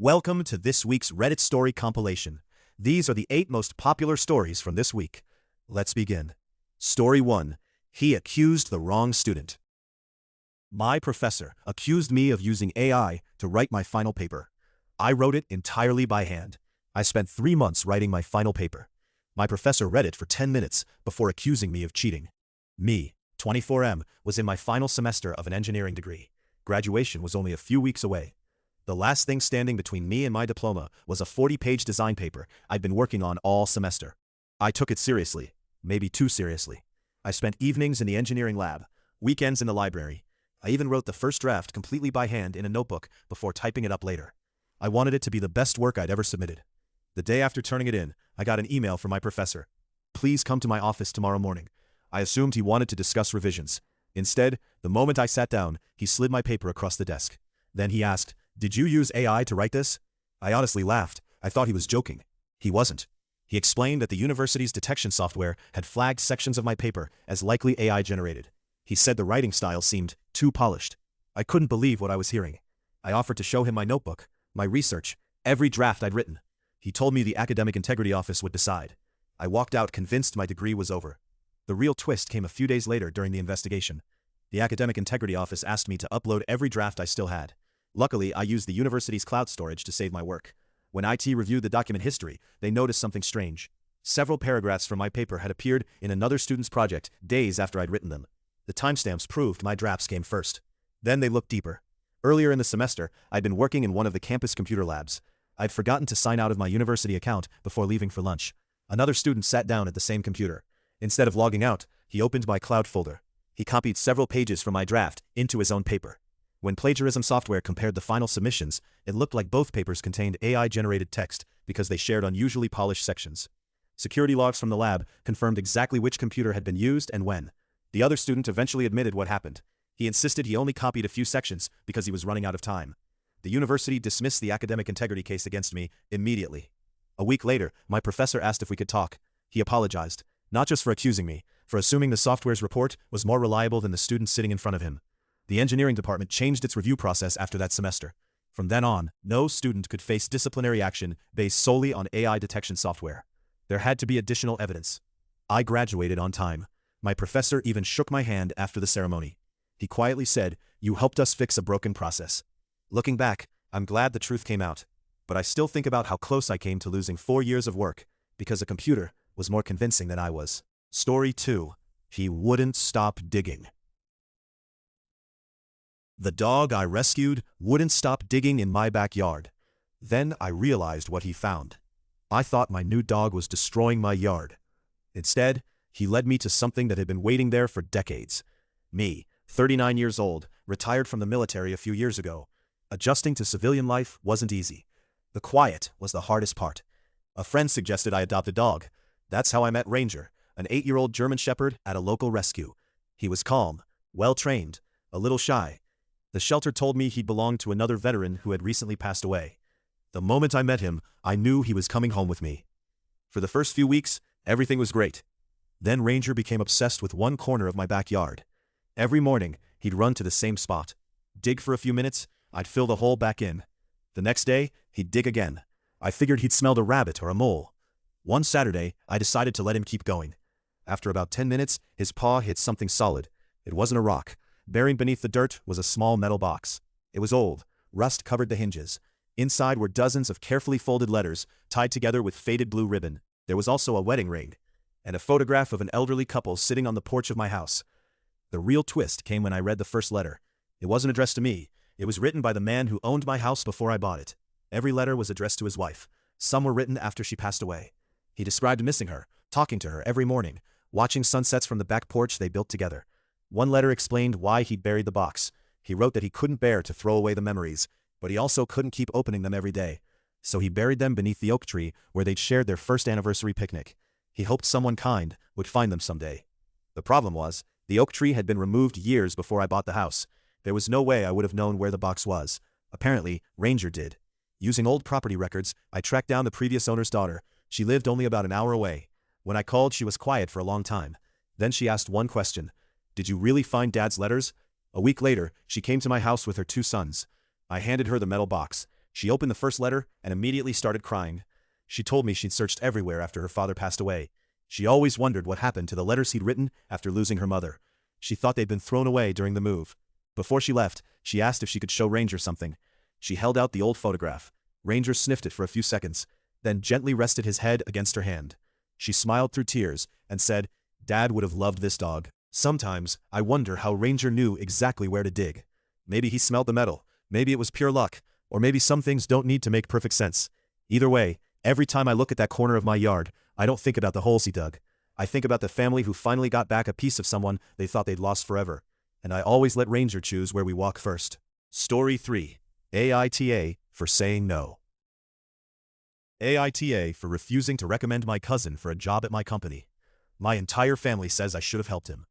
Welcome to this week's Reddit story compilation. These are the 8 most popular stories from this week. Let's begin. Story 1. He accused the wrong student. My professor accused me of using AI to write my final paper. I wrote it entirely by hand. I spent 3 months writing my final paper. My professor read it for 10 minutes before accusing me of cheating. Me, 24M, was in my final semester of an engineering degree. Graduation was only a few weeks away. The last thing standing between me and my diploma was a 40-page design paper I'd been working on all semester. I took it seriously, maybe too seriously. I spent evenings in the engineering lab, weekends in the library. I even wrote the first draft completely by hand in a notebook before typing it up later. I wanted it to be the best work I'd ever submitted. The day after turning it in, I got an email from my professor. Please come to my office tomorrow morning. I assumed he wanted to discuss revisions. Instead, the moment I sat down, he slid my paper across the desk. Then he asked, "Did you use AI to write this?" I honestly laughed. I thought he was joking. He wasn't. He explained that the university's detection software had flagged sections of my paper as likely AI generated. He said the writing style seemed too polished. I couldn't believe what I was hearing. I offered to show him my notebook, my research, every draft I'd written. He told me the Academic Integrity Office would decide. I walked out convinced my degree was over. The real twist came a few days later during the investigation. The Academic Integrity Office asked me to upload every draft I still had. Luckily, I used the university's cloud storage to save my work. When IT reviewed the document history, they noticed something strange. Several paragraphs from my paper had appeared in another student's project days after I'd written them. The timestamps proved my drafts came first. Then they looked deeper. Earlier in the semester, I'd been working in one of the campus computer labs. I'd forgotten to sign out of my university account before leaving for lunch. Another student sat down at the same computer. Instead of logging out, he opened my cloud folder. He copied several pages from my draft into his own paper. When plagiarism software compared the final submissions, it looked like both papers contained AI-generated text because they shared unusually polished sections. Security logs from the lab confirmed exactly which computer had been used and when. The other student eventually admitted what happened. He insisted he only copied a few sections because he was running out of time. The university dismissed the academic integrity case against me immediately. A week later, my professor asked if we could talk. He apologized, not just for accusing me, for assuming the software's report was more reliable than the student sitting in front of him. The engineering department changed its review process after that semester. From then on, no student could face disciplinary action based solely on AI detection software. There had to be additional evidence. I graduated on time. My professor even shook my hand after the ceremony. He quietly said, "You helped us fix a broken process." Looking back, I'm glad the truth came out. But I still think about how close I came to losing 4 years of work because a computer was more convincing than I was. Story 2. He wouldn't stop digging. The dog I rescued wouldn't stop digging in my backyard. Then I realized what he found. I thought my new dog was destroying my yard. Instead, he led me to something that had been waiting there for decades. Me, 39 years old, retired from the military a few years ago. Adjusting to civilian life wasn't easy. The quiet was the hardest part. A friend suggested I adopt a dog. That's how I met Ranger, an 8-year-old German Shepherd at a local rescue. He was calm, well-trained, a little shy. The shelter told me he belonged to another veteran who had recently passed away. The moment I met him, I knew he was coming home with me. For the first few weeks, everything was great. Then Ranger became obsessed with one corner of my backyard. Every morning, he'd run to the same spot. Dig for a few minutes, I'd fill the hole back in. The next day, he'd dig again. I figured he'd smelled a rabbit or a mole. One Saturday, I decided to let him keep going. After about 10 minutes, his paw hit something solid. It wasn't a rock. Buried beneath the dirt was a small metal box. It was old. Rust covered the hinges. Inside were dozens of carefully folded letters, tied together with faded blue ribbon. There was also a wedding ring, and a photograph of an elderly couple sitting on the porch of my house. The real twist came when I read the first letter. It wasn't addressed to me. It was written by the man who owned my house before I bought it. Every letter was addressed to his wife. Some were written after she passed away. He described missing her, talking to her every morning, watching sunsets from the back porch they built together. One letter explained why he'd buried the box. He wrote that he couldn't bear to throw away the memories, but he also couldn't keep opening them every day. So he buried them beneath the oak tree where they'd shared their first anniversary picnic. He hoped someone kind would find them someday. The problem was, the oak tree had been removed years before I bought the house. There was no way I would have known where the box was. Apparently, Ranger did. Using old property records, I tracked down the previous owner's daughter. She lived only about an hour away. When I called, she was quiet for a long time. Then she asked one question. "Did you really find Dad's letters?" A week later, she came to my house with her 2 sons. I handed her the metal box. She opened the first letter and immediately started crying. She told me she'd searched everywhere after her father passed away. She always wondered what happened to the letters he'd written after losing her mother. She thought they'd been thrown away during the move. Before she left, she asked if she could show Ranger something. She held out the old photograph. Ranger sniffed it for a few seconds, then gently rested his head against her hand. She smiled through tears and said, "Dad would have loved this dog." Sometimes, I wonder how Ranger knew exactly where to dig. Maybe he smelled the metal, maybe it was pure luck, or maybe some things don't need to make perfect sense. Either way, every time I look at that corner of my yard, I don't think about the holes he dug. I think about the family who finally got back a piece of someone they thought they'd lost forever. And I always let Ranger choose where we walk first. Story 3. AITA for saying no. AITA for refusing to recommend my cousin for a job at my company. My entire family says I should have helped him.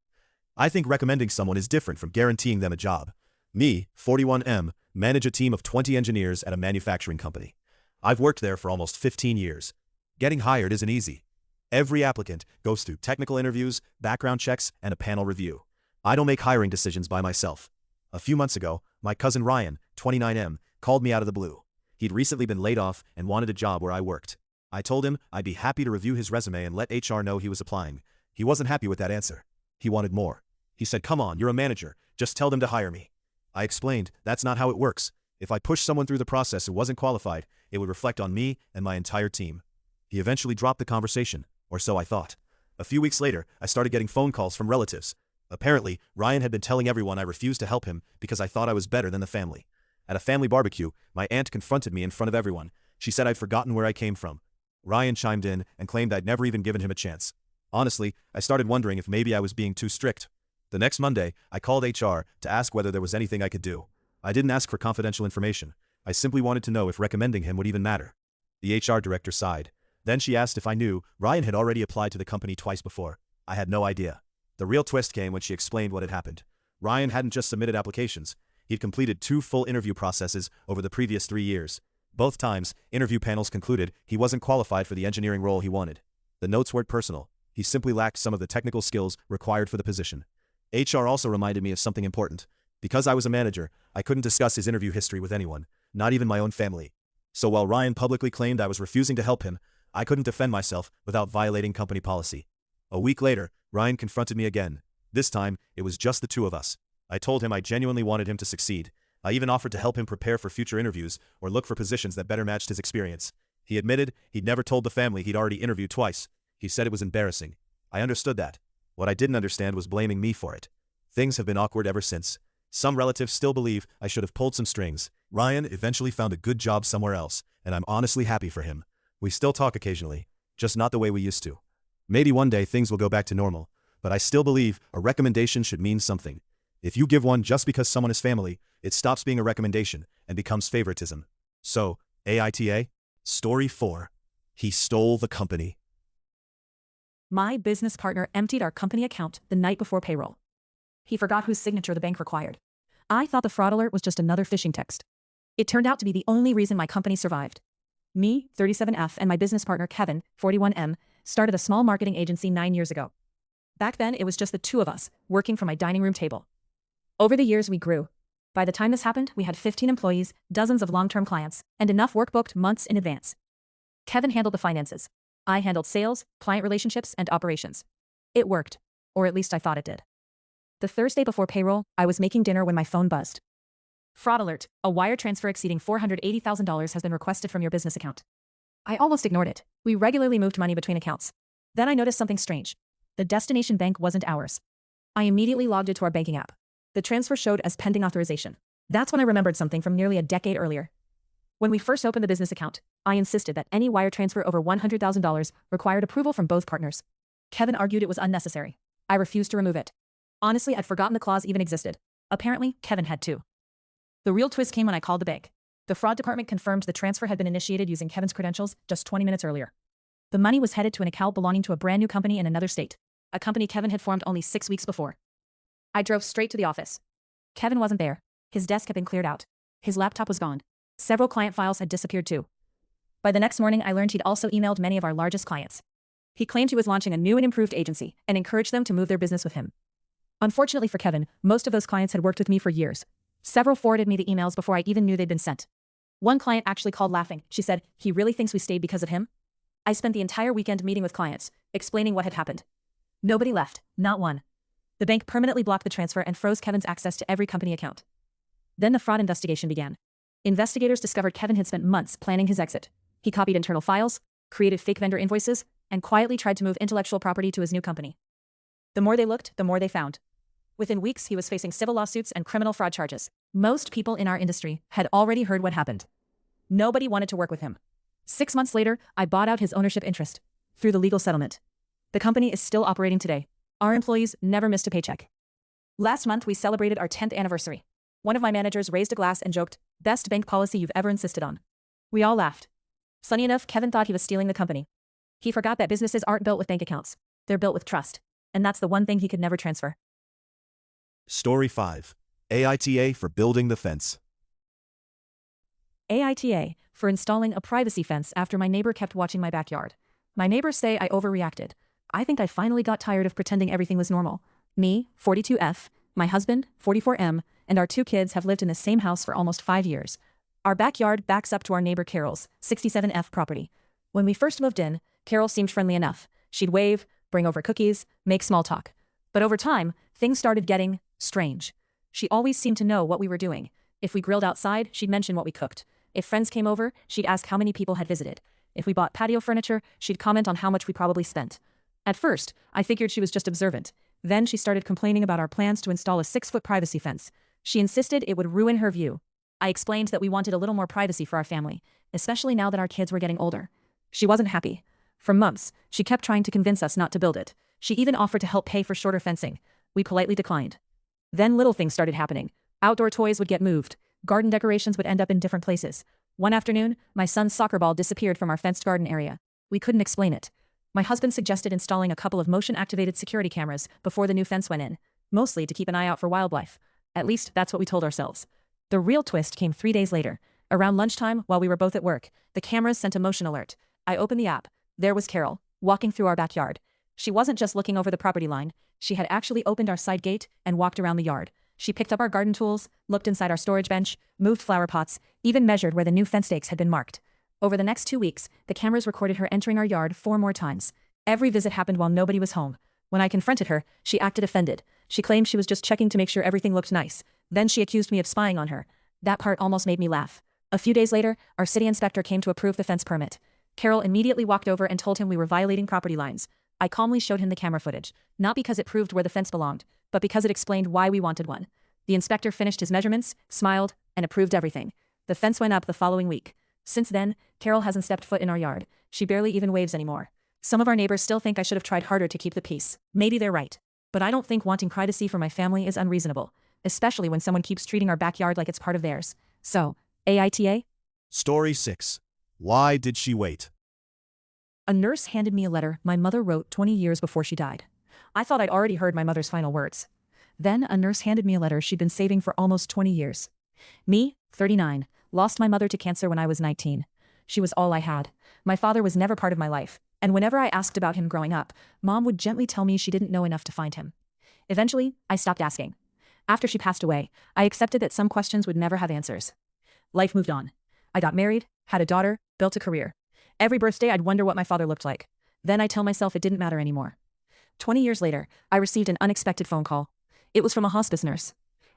I think recommending someone is different from guaranteeing them a job. Me, 41M, manage a team of 20 engineers at a manufacturing company. I've worked there for almost 15 years. Getting hired isn't easy. Every applicant goes through technical interviews, background checks, and a panel review. I don't make hiring decisions by myself. A few months ago, my cousin Ryan, 29M, called me out of the blue. He'd recently been laid off and wanted a job where I worked. I told him I'd be happy to review his resume and let HR know he was applying. He wasn't happy with that answer. He wanted more. He said, "Come on, you're a manager. Just tell them to hire me." I explained, that's not how it works. If I pushed someone through the process who wasn't qualified, it would reflect on me and my entire team. He eventually dropped the conversation, or so I thought. A few weeks later, I started getting phone calls from relatives. Apparently, Ryan had been telling everyone I refused to help him because I thought I was better than the family. At a family barbecue, my aunt confronted me in front of everyone. She said I'd forgotten where I came from. Ryan chimed in and claimed I'd never even given him a chance. Honestly, I started wondering if maybe I was being too strict. The next Monday, I called HR to ask whether there was anything I could do. I didn't ask for confidential information. I simply wanted to know if recommending him would even matter. The HR director sighed. Then she asked if I knew Ryan had already applied to the company twice before. I had no idea. The real twist came when she explained what had happened. Ryan hadn't just submitted applications. He'd completed 2 full interview processes over the previous 3 years. Both times, interview panels concluded he wasn't qualified for the engineering role he wanted. The notes weren't personal. He simply lacked some of the technical skills required for the position. HR also reminded me of something important. Because I was a manager, I couldn't discuss his interview history with anyone, not even my own family. So while Ryan publicly claimed I was refusing to help him, I couldn't defend myself without violating company policy. A week later, Ryan confronted me again. This time, it was just the 2 of us. I told him I genuinely wanted him to succeed. I even offered to help him prepare for future interviews or look for positions that better matched his experience. He admitted he'd never told the family he'd already interviewed twice. He said it was embarrassing. I understood that. What I didn't understand was blaming me for it. Things have been awkward ever since. Some relatives still believe I should have pulled some strings. Ryan eventually found a good job somewhere else, and I'm honestly happy for him. We still talk occasionally, just not the way we used to. Maybe one day things will go back to normal, but I still believe a recommendation should mean something. If you give one just because someone is family, it stops being a recommendation and becomes favoritism. So, AITA? Story 4. He stole the company. My business partner emptied our company account the night before payroll. He forgot whose signature the bank required. I thought the fraud alert was just another phishing text. It turned out to be the only reason my company survived. Me, 37F, and my business partner Kevin, 41M, started a small marketing agency 9 years ago. Back then, it was just the 2 of us, working from my dining room table. Over the years, we grew. By the time this happened, we had 15 employees, dozens of long-term clients, and enough work booked months in advance. Kevin handled the finances. I handled sales, client relationships, and operations. It worked, or at least I thought it did. The Thursday before payroll, I was making dinner when my phone buzzed. Fraud alert, a wire transfer exceeding $480,000 has been requested from your business account. I almost ignored it. We regularly moved money between accounts. Then I noticed something strange. The destination bank wasn't ours. I immediately logged into our banking app. The transfer showed as pending authorization. That's when I remembered something from nearly a decade earlier. When we first opened the business account, I insisted that any wire transfer over $100,000 required approval from both partners. Kevin argued it was unnecessary. I refused to remove it. Honestly, I'd forgotten the clause even existed. Apparently, Kevin had too. The real twist came when I called the bank. The fraud department confirmed the transfer had been initiated using Kevin's credentials just 20 minutes earlier. The money was headed to an account belonging to a brand new company in another state, a company Kevin had formed only 6 weeks before. I drove straight to the office. Kevin wasn't there. His desk had been cleared out. His laptop was gone. Several client files had disappeared too. By the next morning, I learned he'd also emailed many of our largest clients. He claimed he was launching a new and improved agency and encouraged them to move their business with him. Unfortunately for Kevin, most of those clients had worked with me for years. Several forwarded me the emails before I even knew they'd been sent. One client actually called laughing. She said, "He really thinks we stayed because of him?" I spent the entire weekend meeting with clients, explaining what had happened. Nobody left, not one. The bank permanently blocked the transfer and froze Kevin's access to every company account. Then the fraud investigation began. Investigators discovered Kevin had spent months planning his exit. He copied internal files, created fake vendor invoices, and quietly tried to move intellectual property to his new company. The more they looked, the more they found. Within weeks, he was facing civil lawsuits and criminal fraud charges. Most people in our industry had already heard what happened. Nobody wanted to work with him. 6 months later, I bought out his ownership interest through the legal settlement. The company is still operating today. Our employees never missed a paycheck. Last month, we celebrated our 10th anniversary. One of my managers raised a glass and joked, "Best bank policy you've ever insisted on." We all laughed. Funny enough, Kevin thought he was stealing the company. He forgot that businesses aren't built with bank accounts. They're built with trust. And that's the one thing he could never transfer. Story 5. AITA for building the fence. AITA, for installing a privacy fence after my neighbor kept watching my backyard. My neighbors say I overreacted. I think I finally got tired of pretending everything was normal. Me, 42F, my husband, 44M, and our 2 kids have lived in the same house for almost 5 years. Our backyard backs up to our neighbor Carol's, 67F property. When we first moved in, Carol seemed friendly enough. She'd wave, bring over cookies, make small talk. But over time, things started getting strange. She always seemed to know what we were doing. If we grilled outside, she'd mention what we cooked. If friends came over, she'd ask how many people had visited. If we bought patio furniture, she'd comment on how much we probably spent. At first, I figured she was just observant. Then she started complaining about our plans to install a 6-foot privacy fence. She insisted it would ruin her view. I explained that we wanted a little more privacy for our family, especially now that our kids were getting older. She wasn't happy. For months, she kept trying to convince us not to build it. She even offered to help pay for shorter fencing. We politely declined. Then little things started happening. Outdoor toys would get moved. Garden decorations would end up in different places. One afternoon, my son's soccer ball disappeared from our fenced garden area. We couldn't explain it. My husband suggested installing a couple of motion-activated security cameras before the new fence went in, mostly to keep an eye out for wildlife. At least that's what we told ourselves. The real twist came 3 days later. Around lunchtime, while we were both at work, the cameras sent a motion alert. I opened the app. There was Carol, walking through our backyard. She wasn't just looking over the property line. She had actually opened our side gate and walked around the yard. She picked up our garden tools, looked inside our storage bench, moved flower pots, even measured where the new fence stakes had been marked. Over the next 2 weeks, the cameras recorded her entering our yard 4 more times. Every visit happened while nobody was home. When I confronted her, she acted offended. She claimed she was just checking to make sure everything looked nice. Then she accused me of spying on her. That part almost made me laugh. A few days later, our city inspector came to approve the fence permit. Carol immediately walked over and told him we were violating property lines. I calmly showed him the camera footage, not because it proved where the fence belonged, but because it explained why we wanted one. The inspector finished his measurements, smiled, and approved everything. The fence went up the following week. Since then, Carol hasn't stepped foot in our yard. She barely even waves anymore. Some of our neighbors still think I should have tried harder to keep the peace. Maybe they're right. But I don't think wanting privacy for my family is unreasonable, especially when someone keeps treating our backyard like it's part of theirs. So, AITA? Story 6. Why did she wait? A nurse handed me a letter my mother wrote 20 years before she died. I thought I'd already heard my mother's final words. Then a nurse handed me a letter she'd been saving for almost 20 years. Me, 39, lost my mother to cancer when I was 19. She was all I had. My father was never part of my life, and whenever I asked about him growing up, Mom would gently tell me she didn't know enough to find him. Eventually, I stopped asking. After she passed away, I accepted that some questions would never have answers. Life moved on. I got married, had a daughter, built a career. Every birthday I'd wonder what my father looked like. Then I'd tell myself it didn't matter anymore. 20 years later, I received an unexpected phone call. It was from a hospice nurse.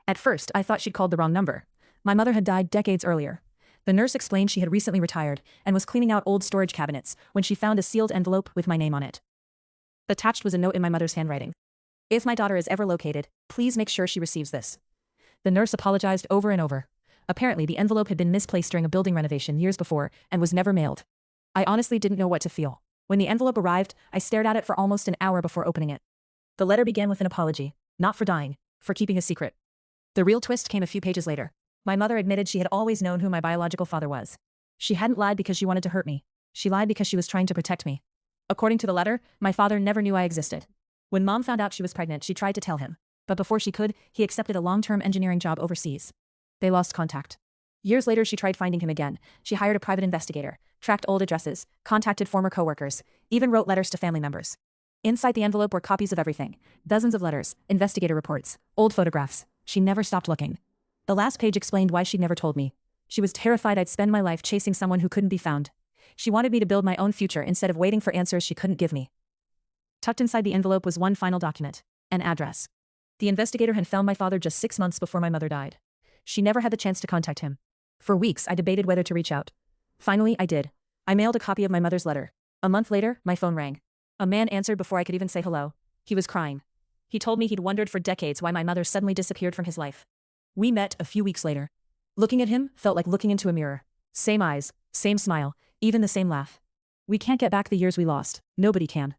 At first, I thought she'd called the wrong number. My mother had died decades earlier. The nurse explained she had recently retired and was cleaning out old storage cabinets when she found a sealed envelope with my name on it. Attached was a note in my mother's handwriting. If my daughter is ever located, please make sure she receives this. The nurse apologized over and over. Apparently, the envelope had been misplaced during a building renovation years before and was never mailed. I honestly didn't know what to feel. When the envelope arrived, I stared at it for almost an hour before opening it. The letter began with an apology, not for dying, for keeping a secret. The real twist came a few pages later. My mother admitted she had always known who my biological father was. She hadn't lied because she wanted to hurt me. She lied because she was trying to protect me. According to the letter, my father never knew I existed. When Mom found out she was pregnant, she tried to tell him. But before she could, he accepted a long-term engineering job overseas. They lost contact. Years later, she tried finding him again. She hired a private investigator, tracked old addresses, contacted former coworkers, even wrote letters to family members. Inside the envelope were copies of everything. Dozens of letters, investigator reports, old photographs. She never stopped looking. The last page explained why she'd never told me. She was terrified I'd spend my life chasing someone who couldn't be found. She wanted me to build my own future instead of waiting for answers she couldn't give me. Tucked inside the envelope was one final document, an address. The investigator had found my father just 6 months before my mother died. She never had the chance to contact him. For weeks, I debated whether to reach out. Finally, I did. I mailed a copy of my mother's letter. A month later, my phone rang. A man answered before I could even say hello. He was crying. He told me he'd wondered for decades why my mother suddenly disappeared from his life. We met a few weeks later. Looking at him felt like looking into a mirror. Same eyes, same smile, even the same laugh. We can't get back the years we lost. Nobody can.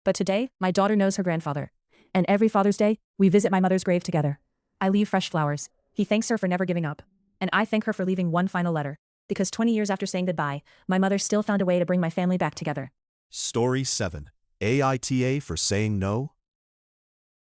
But today, my daughter knows her grandfather. And every Father's Day, we visit my mother's grave together. I leave fresh flowers. He thanks her for never giving up. And I thank her for leaving one final letter. Because 20 years after saying goodbye, my mother still found a way to bring my family back together. Story 7. AITA for saying no?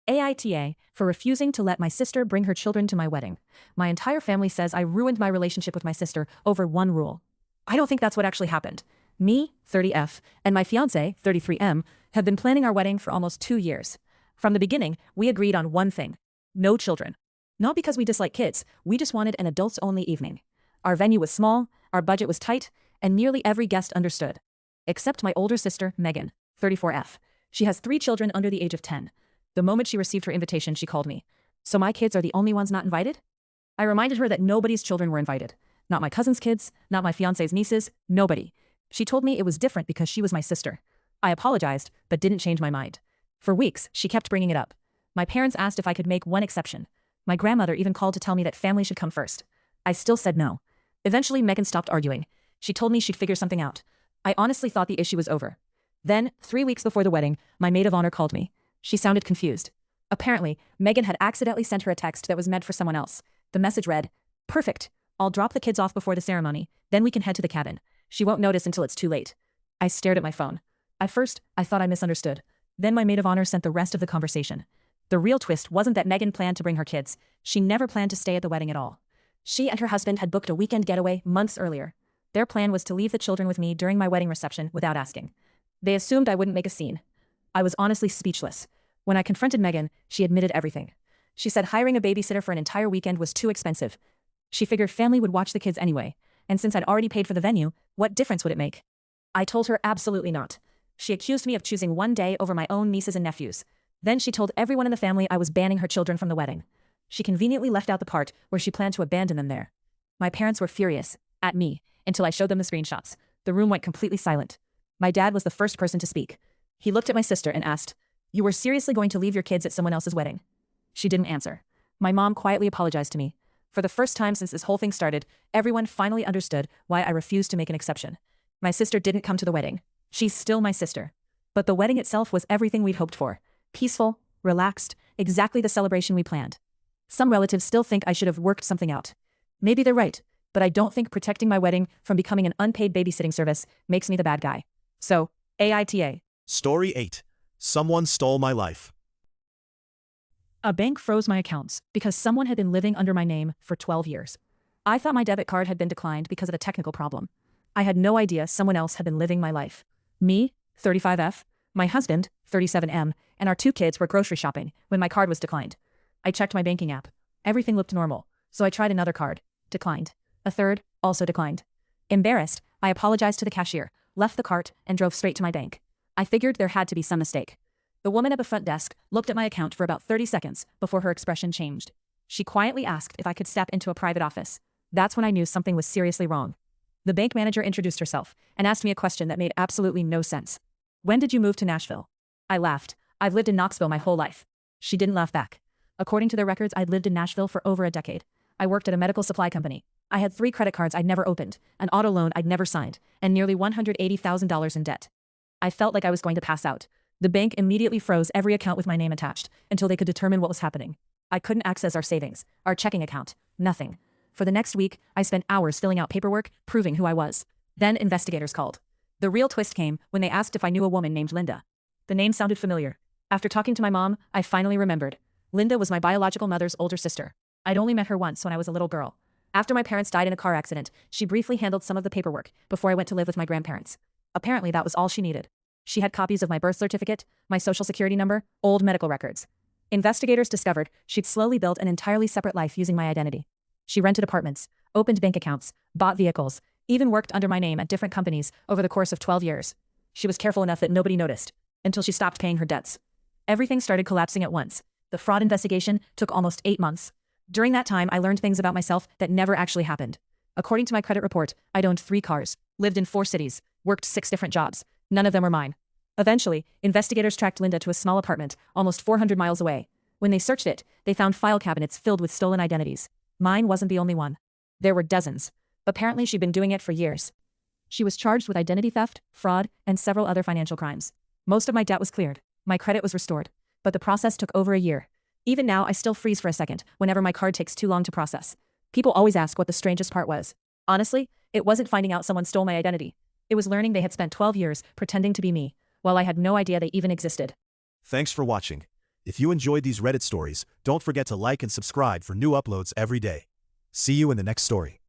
AITA for refusing to let my sister bring her children to my wedding. My entire family says I ruined my relationship with my sister over one rule. I don't think that's what actually happened. Me, 30F, and my fiancé, 33M, have been planning our wedding for almost 2 years. From the beginning, we agreed on one thing: no children. Not because we dislike kids, we just wanted an adults-only evening. Our venue was small, our budget was tight, and nearly every guest understood. Except my older sister, Megan, 34F. She has 3 children under the age of 10. The moment she received her invitation, she called me. So my kids are the only ones not invited? I reminded her that nobody's children were invited. Not my cousin's kids, not my fiancé's nieces, nobody. She told me it was different because she was my sister. I apologized, but didn't change my mind. For weeks, she kept bringing it up. My parents asked if I could make one exception. My grandmother even called to tell me that family should come first. I still said no. Eventually, Megan stopped arguing. She told me she'd figure something out. I honestly thought the issue was over. Then, 3 weeks before the wedding, my maid of honor called me. She sounded confused. Apparently, Megan had accidentally sent her a text that was meant for someone else. The message read, "Perfect. I'll drop the kids off before the ceremony, then we can head to the cabin. She won't notice until it's too late." I stared at my phone. At first, I thought I misunderstood. Then my maid of honor sent the rest of the conversation. The real twist wasn't that Megan planned to bring her kids. She never planned to stay at the wedding at all. She and her husband had booked a weekend getaway months earlier. Their plan was to leave the children with me during my wedding reception without asking. They assumed I wouldn't make a scene. I was honestly speechless. When I confronted Megan, she admitted everything. She said hiring a babysitter for an entire weekend was too expensive. She figured family would watch the kids anyway, and since I'd already paid for the venue, what difference would it make? I told her absolutely not. She accused me of choosing one day over my own nieces and nephews. Then she told everyone in the family I was banning her children from the wedding. She conveniently left out the part where she planned to abandon them there. My parents were furious, at me, until I showed them the screenshots. The room went completely silent. My dad was the first person to speak. He looked at my sister and asked, "You were seriously going to leave your kids at someone else's wedding?" She didn't answer. My mom quietly apologized to me. For the first time since this whole thing started, everyone finally understood why I refused to make an exception. My sister didn't come to the wedding. She's still my sister. But the wedding itself was everything we'd hoped for. Peaceful, relaxed, exactly the celebration we planned. Some relatives still think I should have worked something out. Maybe they're right, but I don't think protecting my wedding from becoming an unpaid babysitting service makes me the bad guy. So, AITA. Story 8. Someone stole my life. A bank froze my accounts because someone had been living under my name for 12 years. I thought my debit card had been declined because of a technical problem. I had no idea someone else had been living my life. Me, 35F, my husband, 37M, and our 2 kids were grocery shopping when my card was declined. I checked my banking app. Everything looked normal, so I tried another card. Declined. A third, also declined. Embarrassed, I apologized to the cashier, left the cart, and drove straight to my bank. I figured there had to be some mistake. The woman at the front desk looked at my account for about 30 seconds before her expression changed. She quietly asked if I could step into a private office. That's when I knew something was seriously wrong. The bank manager introduced herself and asked me a question that made absolutely no sense. "When did you move to Nashville?" I laughed. "I've lived in Knoxville my whole life." She didn't laugh back. According to their records, I'd lived in Nashville for over a decade. I worked at a medical supply company. I had 3 credit cards I'd never opened, an auto loan I'd never signed, and nearly $180,000 in debt. I felt like I was going to pass out. The bank immediately froze every account with my name attached until they could determine what was happening. I couldn't access our savings, our checking account, nothing. For the next week, I spent hours filling out paperwork, proving who I was. Then investigators called. The real twist came when they asked if I knew a woman named Linda. The name sounded familiar. After talking to my mom, I finally remembered. Linda was my biological mother's older sister. I'd only met her once when I was a little girl. After my parents died in a car accident, she briefly handled some of the paperwork before I went to live with my grandparents. Apparently that was all she needed. She had copies of my birth certificate, my social security number, old medical records. Investigators discovered she'd slowly built an entirely separate life using my identity. She rented apartments, opened bank accounts, bought vehicles, even worked under my name at different companies over the course of 12 years. She was careful enough that nobody noticed, until she stopped paying her debts. Everything started collapsing at once. The fraud investigation took almost 8 months. During that time, I learned things about myself that never actually happened. According to my credit report, I'd owned 3 cars, lived in 4 cities, worked 6 different jobs. None of them were mine. Eventually, investigators tracked Linda to a small apartment, almost 400 miles away. When they searched it, they found file cabinets filled with stolen identities. Mine wasn't the only one. There were dozens. Apparently, she'd been doing it for years. She was charged with identity theft, fraud, and several other financial crimes. Most of my debt was cleared. My credit was restored. But the process took over a year. Even now, I still freeze for a second whenever my card takes too long to process. People always ask what the strangest part was. Honestly, it wasn't finding out someone stole my identity. It was learning they had spent 12 years pretending to be me, while I had no idea they even existed. Thanks for watching. If you enjoyed these Reddit stories, don't forget to like and subscribe for new uploads every day. See you in the next story.